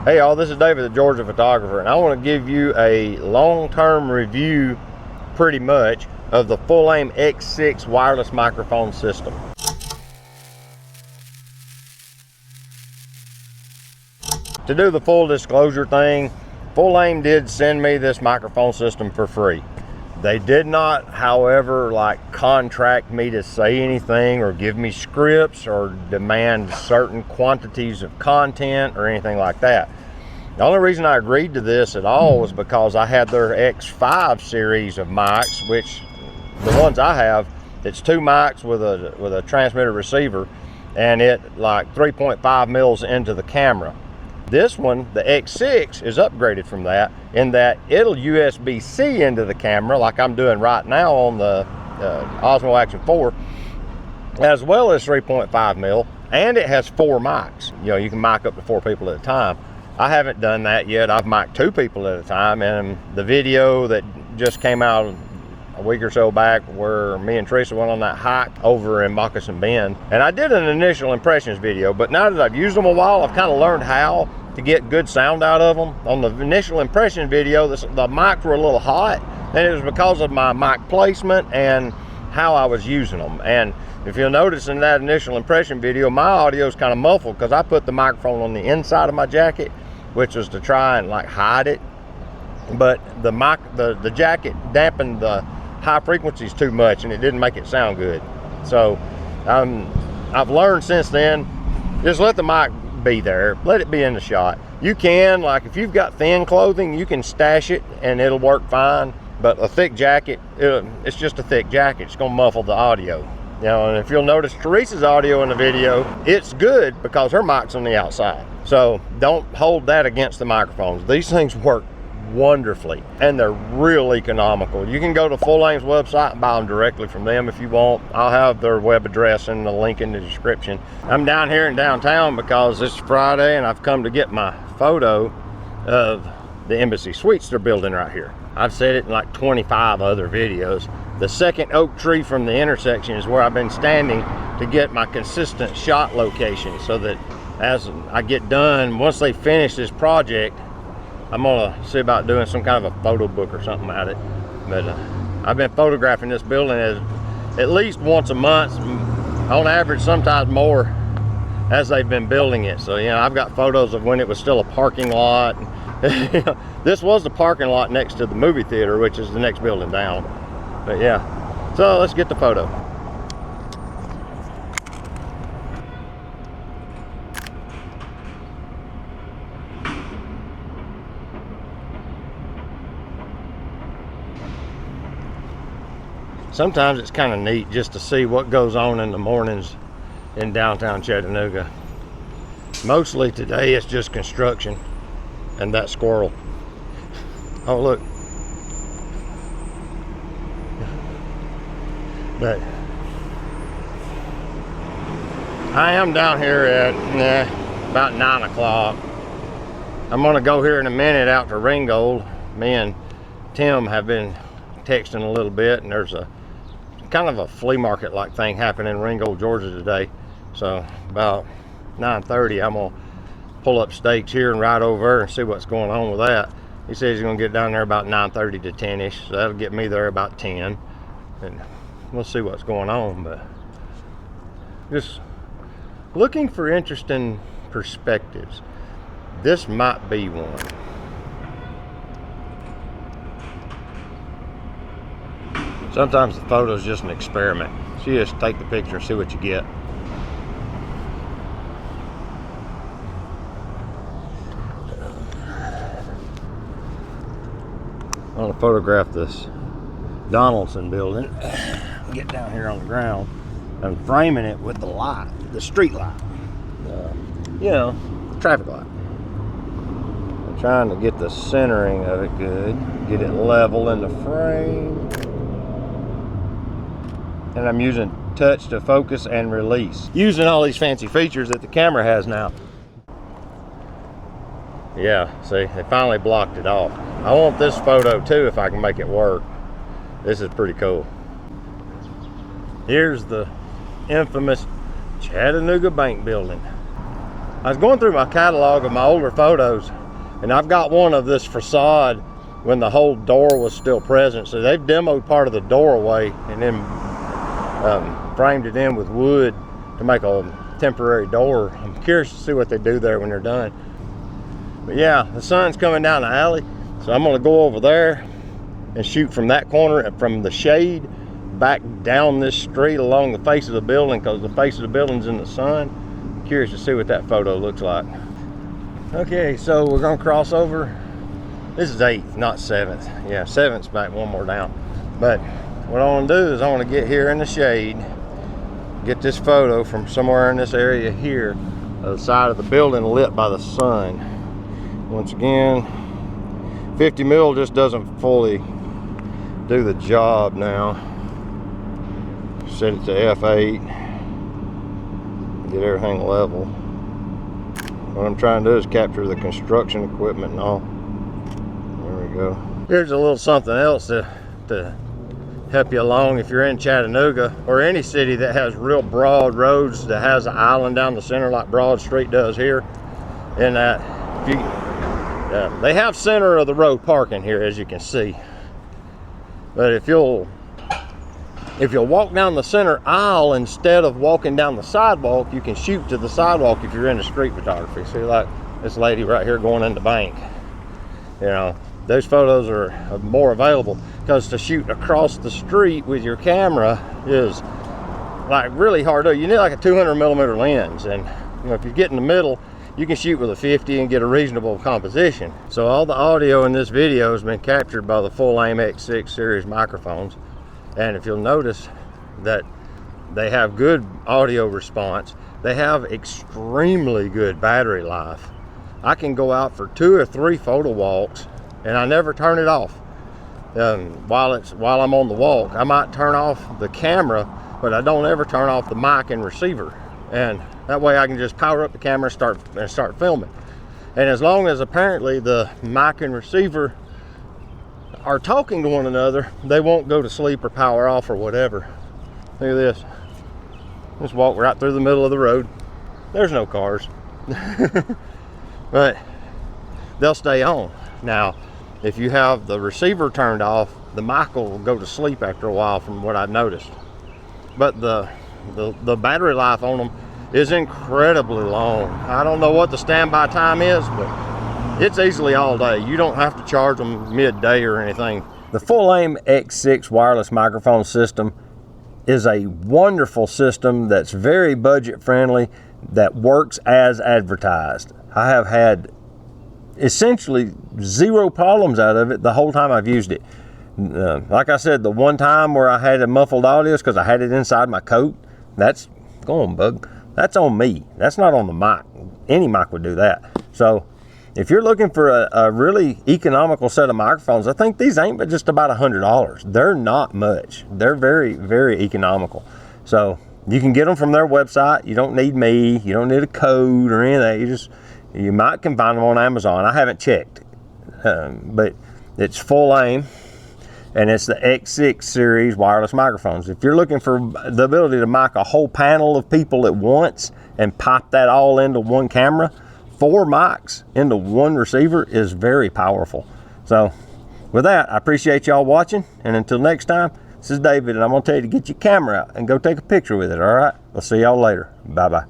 Hey y'all, this is David the Georgia photographer, and I want to give you a long-term review pretty much of the Fulaim X6 wireless microphone system. To do the full disclosure thing, Fulaim did send me this microphone system for free. They did not, however, contract me to say anything or give me scripts or demand certain quantities of content or anything like that. The only reason I agreed to this at all was because I had their X5 series of mics, which the ones I have, it's 2 mics with a transmitter receiver, and it like 3.5 mils into the camera. This one, the X6, is upgraded from that in that it'll USB-C into the camera like I'm doing right now on the Osmo Action 4, as well as 3.5 mil, and it has 4 mics. You know, you can mic up to 4 people at a time. I haven't done that yet. I've mic'd 2 people at a time, and the video that just came out a week or so back where me and Teresa went on that hike over in Moccasin Bend, and I did an initial impressions video, but now that I've used them a while, I've kind of learned how to get good sound out of them. On the initial impression video, the mics were a little hot, and it was because of my mic placement and how I was using them. And if you'll notice in that initial impression video, my audio is kind of muffled because I put the microphone on the inside of my jacket, which was to try and hide it, but the jacket dampened the high frequencies too much and it didn't make it sound good. So I've learned since then, just let the mic be there, let it be in the shot. You can, if you've got thin clothing, you can stash it and it'll work fine, but a thick jacket, it's just a thick jacket, it's gonna muffle the audio. You know, and if you'll notice Teresa's audio in the video, it's good because her mic's on the outside. So don't hold that against the microphones. These things work wonderfully and they're real economical. You can go to Fulaim's website and buy them directly from them if you want. I'll have their web address and the link in the description. I'm down here in downtown because it's Friday and I've come to get my photo of the Embassy Suites they're building right here. I've said it in like 25 other videos. The second oak tree from the intersection is where I've been standing to get my consistent shot location, so that as I get done, once they finish this project, I'm gonna see about doing some kind of a photo book or something at it. But I've been photographing this building at least once a month, on average sometimes more, as they've been building it. So you know, I've got photos of when it was still a parking lot. This was the parking lot next to the movie theater, which is the next building down. But yeah, so let's get the photo. Sometimes it's kind of neat just to see what goes on in the mornings in downtown Chattanooga. Mostly today it's just construction and that squirrel. Oh look. But I am down here at about 9 o'clock. I'm gonna go here in a minute out to Ringgold. Me and Tim have been texting a little bit, and there's a kind of a flea market like thing happening in Ringgold, Georgia today. So about 9:30 I'm gonna pull up stakes here and ride over there and see what's going on with that. He says he's gonna get down there about 9:30 to 10ish, so that'll get me there about 10, and we'll see what's going on. But just looking for interesting perspectives. This might be one. Sometimes the photo is just an experiment. So you just take the picture and see what you get. I want to photograph this Donaldson building. Get down here on the ground. I'm framing it with the light, the street light. You know, traffic light. I'm trying to get the centering of it good. Get it level in the frame. And I'm using touch to focus and release. Using all these fancy features that the camera has now. Yeah, see, they finally blocked it off. I want this photo too if I can make it work. This is pretty cool. Here's the infamous Chattanooga Bank building. I was going through my catalog of my older photos, and I've got one of this facade when the whole door was still present. So they've demoed part of the doorway and then framed it in with wood to make a temporary door. I'm curious to see what they do there when they're done. But yeah, the sun's coming down the alley, so I'm gonna go over there and shoot from that corner and from the shade back down this street along the face of the building, because the face of the building's in the sun. I'm curious to see what that photo looks like. Okay, so we're gonna cross over. This is 8th, not 7th. Yeah, 7th's back one more down. But what I want to do is I want to get here in the shade, get this photo from somewhere in this area here, the side of the building lit by the sun. Once again, 50 mil just doesn't fully do the job now. Set it to F8, get everything level. What I'm trying to do is capture the construction equipment and all. There we go. Here's a little something else to help you along if you're in Chattanooga or any city that has real broad roads, that has an island down the center like Broad Street does here. In that, if you, they have center of the road parking here, as you can see. But if you'll walk down the center aisle instead of walking down the sidewalk, you can shoot to the sidewalk if you're into street photography. See, like this lady right here going in the bank. You know, those photos are more available, because to shoot across the street with your camera is like really hard to do. You need like a 200mm lens, and you know, if you get in the middle, you can shoot with a 50 and get a reasonable composition. So all the audio in this video has been captured by the Fulaim X6 series microphones. And if you'll notice that they have good audio response, they have extremely good battery life. I can go out for 2 or 3 photo walks and I never turn it off. While I'm on the walk, I might turn off the camera, but I don't ever turn off the mic and receiver. And that way I can just power up the camera and start filming. And as long as apparently the mic and receiver are talking to one another, they won't go to sleep or power off or whatever. Look at this. Just walk right through the middle of the road. There's no cars. But they'll stay on. Now, if you have the receiver turned off, the mic will go to sleep after a while, from what I've noticed. But the battery life on them is incredibly long. I don't know what the standby time is, but it's easily all day. You don't have to charge them midday or anything. The Fulaim X6 wireless microphone system is a wonderful system that's very budget friendly, that works as advertised. I have had essentially 0 problems out of it the whole time I've used it. Like I said, the one time where I had a muffled audio is because I had it inside my coat. That's, go on bug, that's on me. That's not on the mic. Any mic would do that. So if you're looking for a really economical set of microphones, I think these ain't but just about $100. They're not much. They're very, very economical. So you can get them from their website. You don't need me. You don't need a code or anything. You might can find them on Amazon. I haven't checked, but it's Fulaim, and it's the X6 series wireless microphones. If you're looking for the ability to mic a whole panel of people at once and pop that all into one camera, 4 mics into one receiver is very powerful. So with that, I appreciate y'all watching, and until next time, this is David, and I'm gonna tell you to get your camera out and go take a picture with it. All right, we'll see y'all later. Bye bye.